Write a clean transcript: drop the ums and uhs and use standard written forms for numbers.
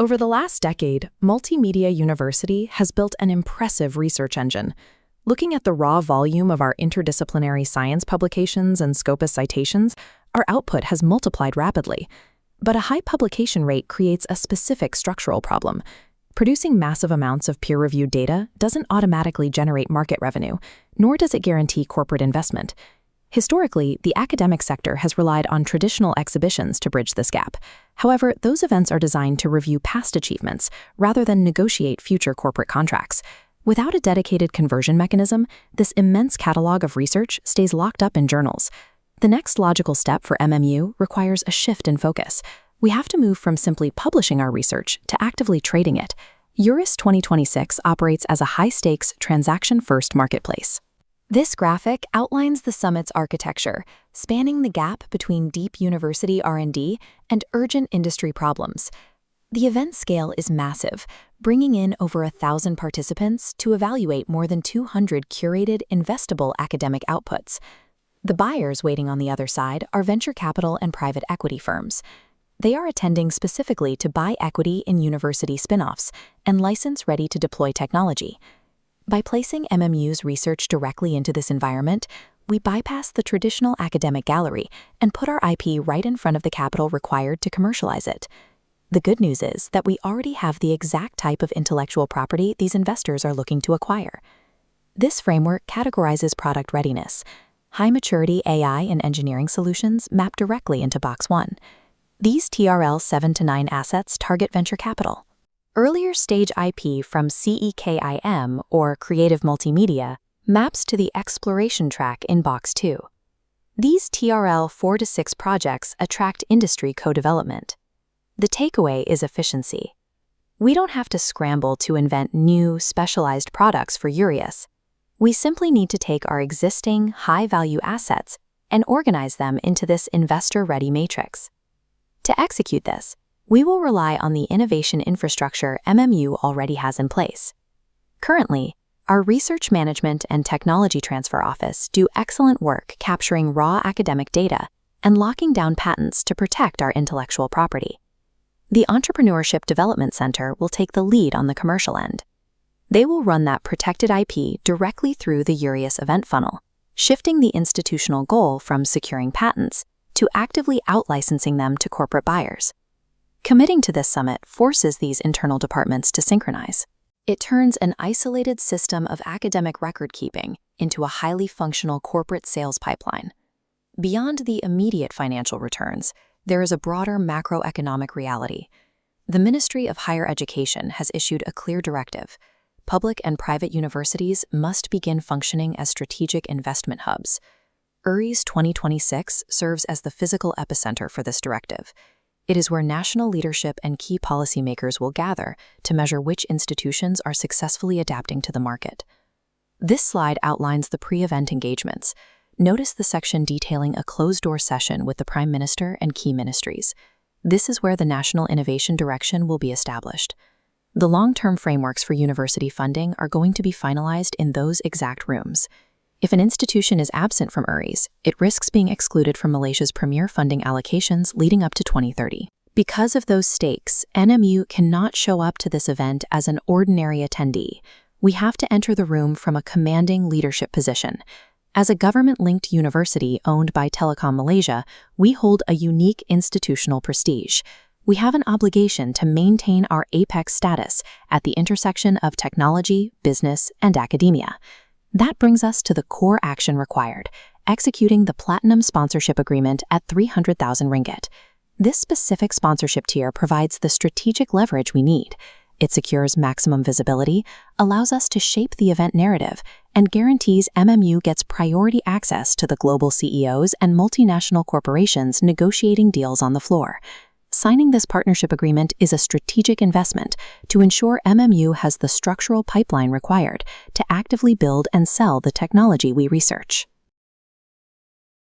Over the last decade, Multimedia University has built an impressive research engine. Looking at the raw volume of our interdisciplinary science publications and Scopus citations, our output has multiplied rapidly. But a high publication rate creates a specific structural problem. Producing massive amounts of peer-reviewed data doesn't automatically generate market revenue, nor does it guarantee corporate investment. Historically, the academic sector has relied on traditional exhibitions to bridge this gap. However, those events are designed to review past achievements rather than negotiate future corporate contracts. Without a dedicated conversion mechanism, this immense catalog of research stays locked up in journals. The next logical step for MMU requires a shift in focus. We have to move from simply publishing our research to actively trading it. URIIS 2026 operates as a high-stakes, transaction-first marketplace. This graphic outlines the summit's architecture, spanning the gap between deep university R&D and urgent industry problems. The event scale is massive, bringing in over 1,000 participants to evaluate more than 200 curated, investable academic outputs. The buyers waiting on the other side are venture capital and private equity firms. They are attending specifically to buy equity in university spin-offs and license ready-to-deploy technology. By placing MMU's research directly into this environment, we bypass the traditional academic gallery and put our IP right in front of the capital required to commercialize it. The good news is that we already have the exact type of intellectual property these investors are looking to acquire. This framework categorizes product readiness. High-maturity AI and engineering solutions map directly into Box 1. These TRL 7 to 9 assets target venture capital. Earlier stage IP from CEKIM, or Creative Multimedia, maps to the exploration track in Box 2. These TRL 4 to 6 projects attract industry co-development. The takeaway is efficiency. We don't have to scramble to invent new, specialized products for URIIS. We simply need to take our existing, high-value assets and organize them into this investor-ready matrix. To execute this, we will rely on the innovation infrastructure MMU already has in place. Currently, our Research Management and Technology Transfer Office do excellent work capturing raw academic data and locking down patents to protect our intellectual property. The Entrepreneurship Development Center will take the lead on the commercial end. They will run that protected IP directly through the URIIS event funnel, shifting the institutional goal from securing patents to actively out-licensing them to corporate buyers. Committing to this summit forces these internal departments to synchronize. It turns an isolated system of academic record-keeping into a highly functional corporate sales pipeline. Beyond the immediate financial returns, there is a broader macroeconomic reality. The Ministry of Higher Education has issued a clear directive. Public and private universities must begin functioning as strategic investment hubs. URIIS 2026 serves as the physical epicenter for this directive. It is where national leadership and key policymakers will gather to measure which institutions are successfully adapting to the market. This slide outlines the pre-event engagements. Notice the section detailing a closed-door session with the Prime Minister and key ministries. This is where the national innovation direction will be established. The long-term frameworks for university funding are going to be finalized in those exact rooms. If an institution is absent from URIIS, it risks being excluded from Malaysia's premier funding allocations leading up to 2030. Because of those stakes, MMU cannot show up to this event as an ordinary attendee. We have to enter the room from a commanding leadership position. As a government-linked university owned by Telekom Malaysia, we hold a unique institutional prestige. We have an obligation to maintain our apex status at the intersection of technology, business, and academia. That brings us to the core action required, executing the Platinum Sponsorship Agreement at 300,000 ringgit. This specific sponsorship tier provides the strategic leverage we need. It secures maximum visibility, allows us to shape the event narrative, and guarantees MMU gets priority access to the global CEOs and multinational corporations negotiating deals on the floor. Signing this partnership agreement is a strategic investment to ensure MMU has the structural pipeline required to actively build and sell the technology we research.